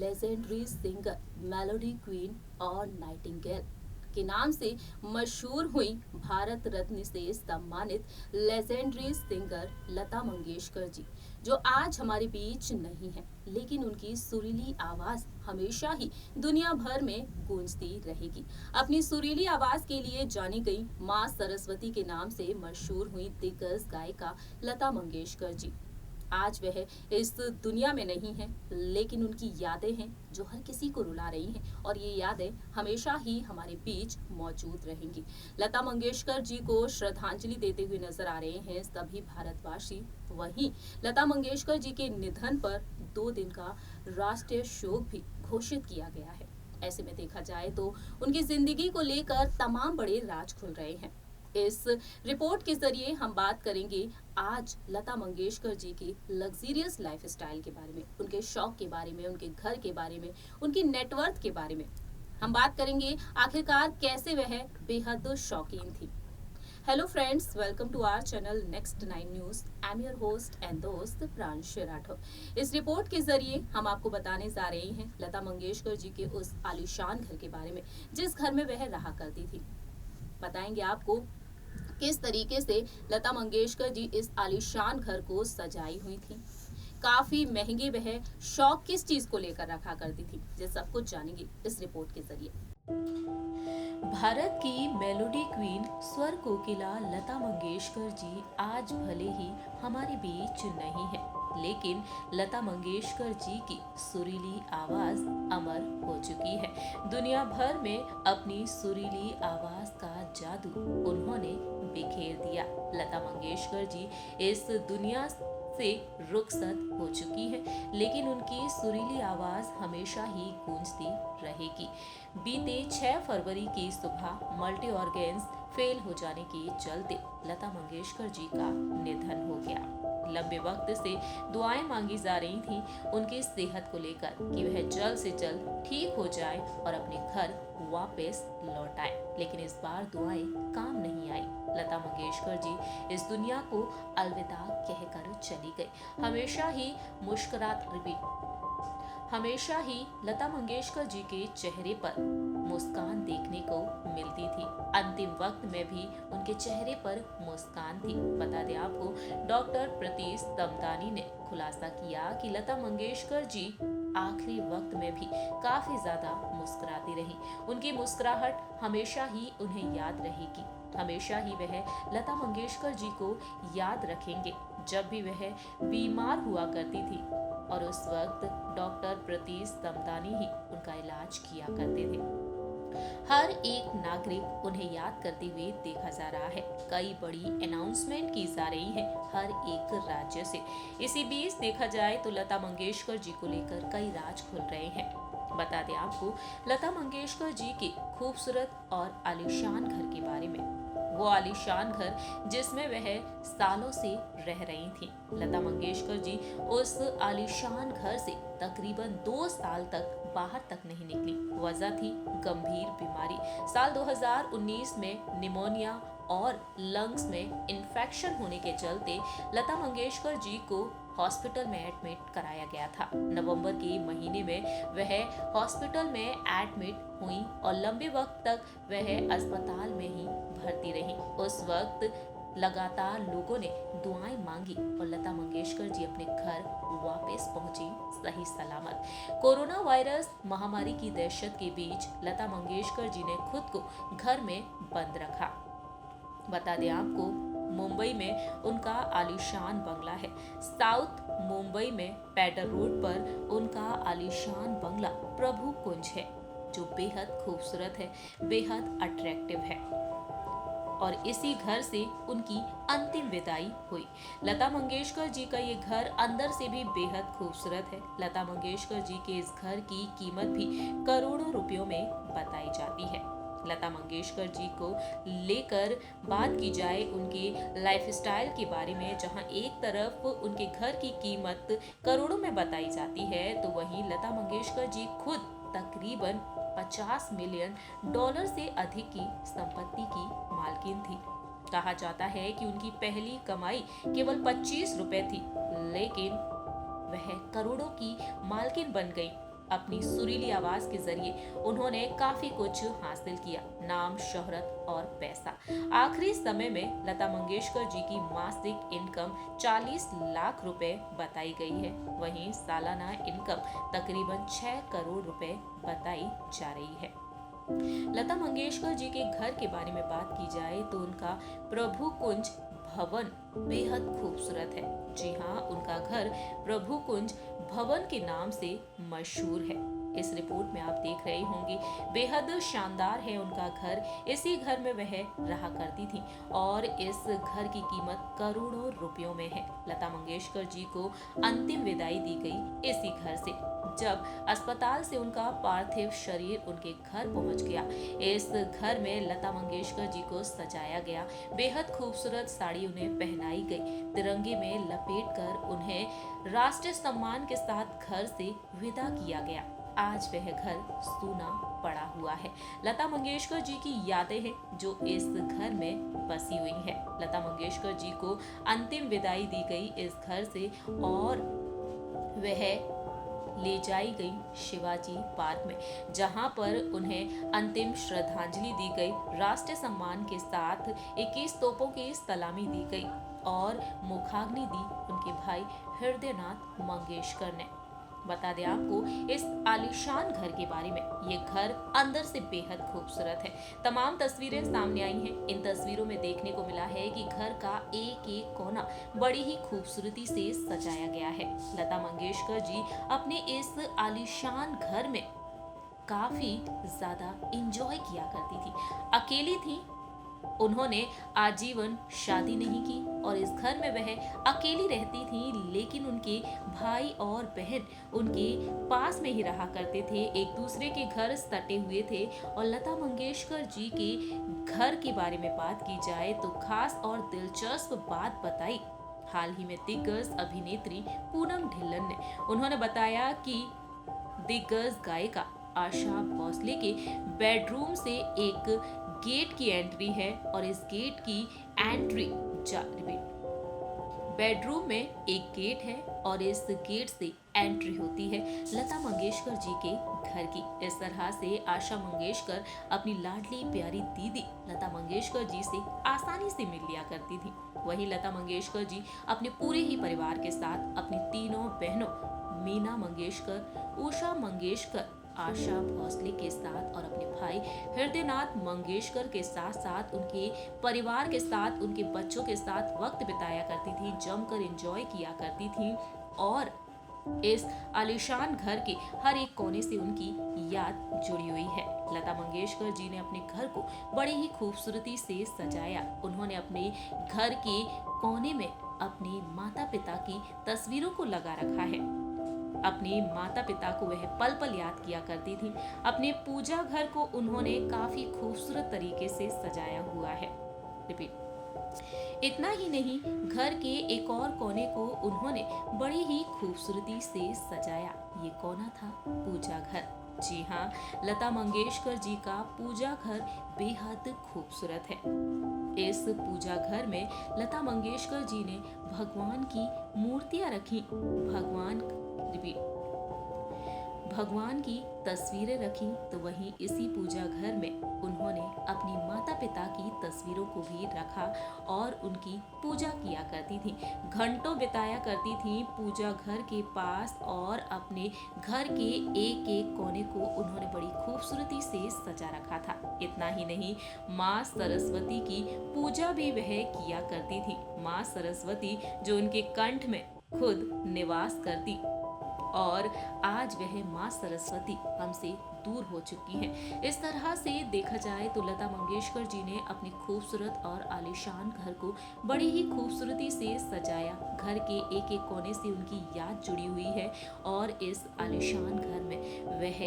Legendary singer, melody queen और Nightingale के नाम से मशहूर हुई भारत रत्न से सम्मानित लेजेंडरी सिंगर लता मंगेशकर जी, जो आज हमारे बीच नहीं है, लेकिन उनकी सुरीली आवाज हमेशा ही दुनिया भर में गूंजती रहेगी। अपनी सुरीली आवाज के लिए जानी गई माँ सरस्वती के नाम से मशहूर हुई दिग्गज गायिका लता मंगेशकर जी आज वह इस दुनिया में नहीं है, लेकिन उनकी यादें हैं जो हर किसी को रुला रही हैं और ये यादें हमेशा ही हमारे बीच मौजूद रहेंगी। लता मंगेशकर जी को श्रद्धांजलि देते हुए नजर आ रहे हैं सभी भारतवासी। वहीं लता मंगेशकर जी के निधन पर 2 दिन का राष्ट्रीय शोक भी घोषित किया गया है। ऐसे में देखा जाए तो उनकी जिंदगी को लेकर तमाम बड़े राज खुल रहे हैं। इस रिपोर्ट के जरिए हम बात करेंगे आज लता मंगेशकर जी की लग्जीरियस लाइफस्टाइल के बारे में, उनके शौक के बारे में, उनके घर के बारे में, उनकी नेटवर्थ के बारे में। हम बात करेंगे आखिरकार कैसे वह बेहद शौकीन थी। Hello friends, welcome to our channel next 9 news. I am your host and दोस्त प्रांशु राठौर। इस रिपोर्ट के जरिए हम आपको बताने जा रहे हैं लता मंगेशकर जी के उस आलीशान घर के बारे में जिस घर में वह रहा करती थी। बताएंगे आपको किस तरीके से लता मंगेशकर जी इस आलीशान घर को सजाई हुई थी, काफी महंगे वह शौक किस चीज को लेकर रखा करती थी, ये सब कुछ जानेंगे इस रिपोर्ट के जरिए। भारत की मेलोडी क्वीन स्वर कोकिला लता मंगेशकर जी आज भले ही हमारे बीच नहीं है, लेकिन लता मंगेशकर जी की सुरीली आवाज अमर हो चुकी है। दुनिया भर में अपनी सुरीली आवाज का जादू उन्होंने बिखेर दिया। लता मंगेशकर जी इस दुनिया से रुखसत हो चुकी है, लेकिन उनकी सुरीली आवाज हमेशा ही गूंजती रहेगी। बीते 6 फरवरी की सुबह मल्टी ऑर्गेन्स फेल हो जाने के चलते लता मंगेशकर जी का निधन हो गया। लंबे वक्त से दुआएं मांगी जा रही थी उनकी सेहत को लेकर कि वह जल्द से जल्द ठीक हो जाए और अपने घर वापस लौट आए, लेकिन इस बार दुआएं काम नहीं आई। लता मंगेशकर जी इस दुनिया को अलविदा कहकर चली गई। हमेशा ही लता मंगेशकर जी के चेहरे पर मुस्कान देखने को मिलती थी। अंतिम वक्त में भी उनके चेहरे पर मुस्कान थी। बता दें आपको, डॉक्टर प्रतीश तमतानी ने खुलासा किया कि लता मंगेशकर जी आखिरी वक्त में भी काफी ज्यादा मुस्कुराती रही। उनकी मुस्कुराहट हमेशा ही उन्हें याद रहेगी। हमेशा ही वह लता मंगेशकर जी को याद रखेंगे जब भी वह बीमार हुआ करती थी और उस वक्त डॉक्टर प्रतीश तमतानी ही उनका इलाज किया करते थे। हर एक नागरिक उन्हें याद करते हुए देखा जा रहा है। कई बड़ी अनाउंसमेंट की जा रही है हर एक राज्य से। इसी बीच देखा जाए तो लता मंगेशकर जी को लेकर कई राज खुल रहे हैं। बता दें आपको लता मंगेशकर जी के खूबसूरत और आलीशान घर के बारे में। वो आलीशान घर जिसमें वह सालों से रह रही थी। लता मंगेशकर जी उस आलीशान घर से तकरीबन 2 साल तक बाहर तक नहीं निकली। वजह थी गंभीर बीमारी। साल 2019 में निमोनिया और लंग्स में इन्फेक्शन होने के चलते लता मंगेशकर जी को हॉस्पिटल में एडमिट कराया गया था। नवंबर के महीने में वह हॉस्पिटल में एडमिट हुई और लंबे वक्त तक वह अस्पताल में ही भर्ती रही। उस वक्त लगातार लोगों ने दुआएं मांगी और लता मंगेशकर जी अपने घर वापस पहुंची सही सलामत। कोरोना वायरस महामारी की दहशत के बीच लता मंगेशकर जी ने खुद को घर में बंद रखा। बता दें आपको, मुंबई में उनका आलीशान बंगला है। साउथ मुंबई में पैटर रोड पर उनका आलीशान बंगला प्रभु कुंज है, जो बेहद खूबसूरत है, बेहद अट्रैक्टिव है और इसी घर से उनकी अंतिम विदाई हुई। लता मंगेशकर जी का ये घर अंदर से भी बेहद खूबसूरत है। लता मंगेशकर जी के इस घर की कीमत भी करोड़ों रुपयों में बताई जाती है। लता मंगेशकर जी को लेकर बात की जाए उनके लाइफस्टाइल के बारे में, जहां एक तरफ उनके घर की कीमत करोड़ों में बताई जाती है, तो वहीं लता मंगेशकर जी खुद तकरीबन $50 मिलियन से अधिक की संपत्ति की मालकिन थी। कहा जाता है कि उनकी पहली कमाई केवल 25 रुपए थी, लेकिन वह करोड़ों की मालकिन बन गई अपनी सुरीली आवाज के जरिए उन्होंने काफी कुछ हासिल किया, नाम, शोहरत और पैसा। आखिरी समय में लता मंगेशकर जी की मासिक इनकम 40 लाख रुपए बताई गई है। वहीं सालाना इनकम तकरीबन 6 करोड़ रुपए बताई जा रही है। लता मंगेशकर जी के घर के बारे में बात की जाए तो उनका प्रभु कुंज भवन बेहद खूबसूरत है। जी हाँ, उनका घर प्रभु कुंज भवन के नाम से मशहूर है। इस रिपोर्ट में आप देख रहे होंगे, बेहद शानदार है उनका घर। इसी घर में वह रहा करती थी और इस घर की कीमत करोड़ों रुपयों में है। लता मंगेशकर जी को अंतिम विदाई दी गई इसी घर से, जब अस्पताल से उनका पार्थिव शरीर उनके घर पहुंच गया। इस घर में लता मंगेशकर जी को सजाया गया, बेहद खूबसूरत साड़ी उन्हें पहनाई गई, तिरंगे में लपेटकर उन्हें राष्ट्रीय सम्मान के साथ घर से विदा किया गया। आज वह घर सूना पड़ा हुआ है। लता मंगेशकर जी की यादें हैं जो इस घर में बसी हुई हैं। लता मंगेशकर जी को अंतिम विदाई दी गई इस घर से और वह ले जाई गई शिवाजी पार्क में, जहां पर उन्हें अंतिम श्रद्धांजलि दी गई। राष्ट्रीय सम्मान के साथ 21 तोपों की सलामी दी गई और मुखाग्नि दी उनके भाई हृदयनाथ मंगेशकर ने। बता दें आपको इस आलीशान घर के बारे में, ये घर अंदर से बेहद खूबसूरत है। तमाम तस्वीरें सामने आई हैं। इन तस्वीरों में देखने को मिला है कि घर का एक एक कोना बड़ी ही खूबसूरती से सजाया गया है। लता मंगेशकर जी अपने इस आलीशान घर में काफी ज्यादा इंजॉय किया करती थी। अकेली थी, उन्होंने आजीवन शादी नहीं की और इस घर में वह अकेली रहती थी, लेकिन उनके भाई और बहन उनके पास में ही रहा करते थे। एक दूसरे के घर सटे हुए थे। और लता मंगेशकर जी के घर के बारे में बात की जाए तो खास और दिलचस्प बात बताई हाल ही में दिग्गज अभिनेत्री पूनम ढिल्लन ने। उन्होंने बताया कि दिग्गज गायिका आशा भोसले के बेडरूम से एक गेट की एंट्री है और इस गेट की एंट्री बेडरूम में एक गेट है और इस गेट से एंट्री होती है लता मंगेशकर जी के घर की। इस तरह से आशा मंगेशकर अपनी लाडली प्यारी दीदी लता मंगेशकर जी से आसानी से मिल लिया करती थी। वहीं लता मंगेशकर जी अपने पूरे ही परिवार के साथ अपनी तीनों बहनों मीना मंगेशकर, उषा मंगेशकर, आशा भोसले के साथ और अपने भाई हृदयनाथ मंगेशकर के साथ साथ उनके परिवार के साथ, उनके बच्चों के साथ वक्त बिताया करती थी, जमकर एंजॉय किया करती थी। और इस आलीशान घर के हर एक कोने से उनकी याद जुड़ी हुई है। लता मंगेशकर जी ने अपने घर को बड़ी ही खूबसूरती से सजाया। उन्होंने अपने घर के कोने में अपने माता पिता की तस्वीरों को लगा रखा है। अपने माता पिता को वह पल पल याद किया करती थी। अपने पूजा घर को उन्होंने काफी खूबसूरत तरीके से सजाया हुआ है। रिपीट। इतना ही नहीं, घर के एक और कोने को उन्होंने बड़ी ही खूबसूरती से सजाया। ये कोना था पूजा घर। जी हाँ, लता मंगेशकर जी का पूजा घर बेहद खूबसूरत है। इस पूजा घर में लता मंगेशकर जी ने भगवान की मूर्तियां रखी, भगवान की तस्वीरें रखी। तो वहीं इसी पूजा घर में उन्होंने अपनी माता पिता की तस्वीरों को भी रखा और उनकी पूजा किया करती थी। घंटों बिताया करती थी पूजा घर के पास और अपने घर के एक एक कोने को उन्होंने बड़ी खूबसूरती से सजा रखा था। इतना ही नहीं, माँ सरस्वती की पूजा भी वह किया करती थी। माँ सरस्वती जो उनके कंठ में खुद निवास करती और आज वह माँ सरस्वती हमसे दूर हो चुकी हैं। इस तरह से देखा जाए तो लता मंगेशकर जी ने अपनी खूबसूरत और आलीशान घर को बड़ी ही खूबसूरती से सजाया। घर के एक एक कोने से उनकी याद जुड़ी हुई है और इस आलीशान घर में वह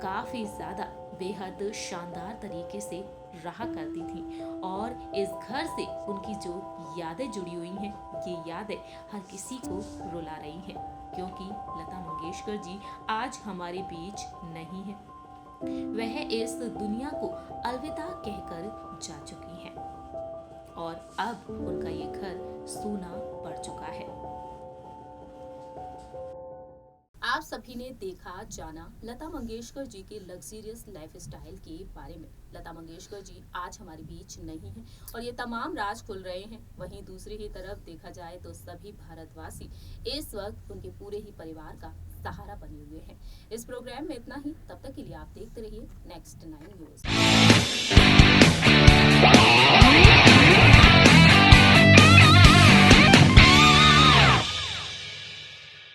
काफी ज्यादा बेहद शानदार तरीके से रहा करती थी और इस घर से उनकी जो यादें जुड़ी हुई हैं, ये यादें हर किसी को रुला रही हैं, क्योंकि लता मंगेशकर जी आज हमारे बीच नहीं है। वह इस दुनिया को अलविदा कहकर जा चुकी हैं और अब उनका ये घर सूना पड़ चुका है। आप सभी ने देखा जाना लता मंगेशकर जी के लग्जरियस लाइफस्टाइल के बारे में। लता मंगेशकर जी आज हमारे बीच नहीं हैं और ये तमाम राज खुल रहे हैं। वहीं दूसरी ही तरफ देखा जाए तो सभी भारतवासी इस वक्त उनके पूरे ही परिवार का सहारा बने हुए हैं। इस प्रोग्राम में इतना ही। तब तक के लिए आप देखते रहिए नेक्स्ट 9 न्यूज।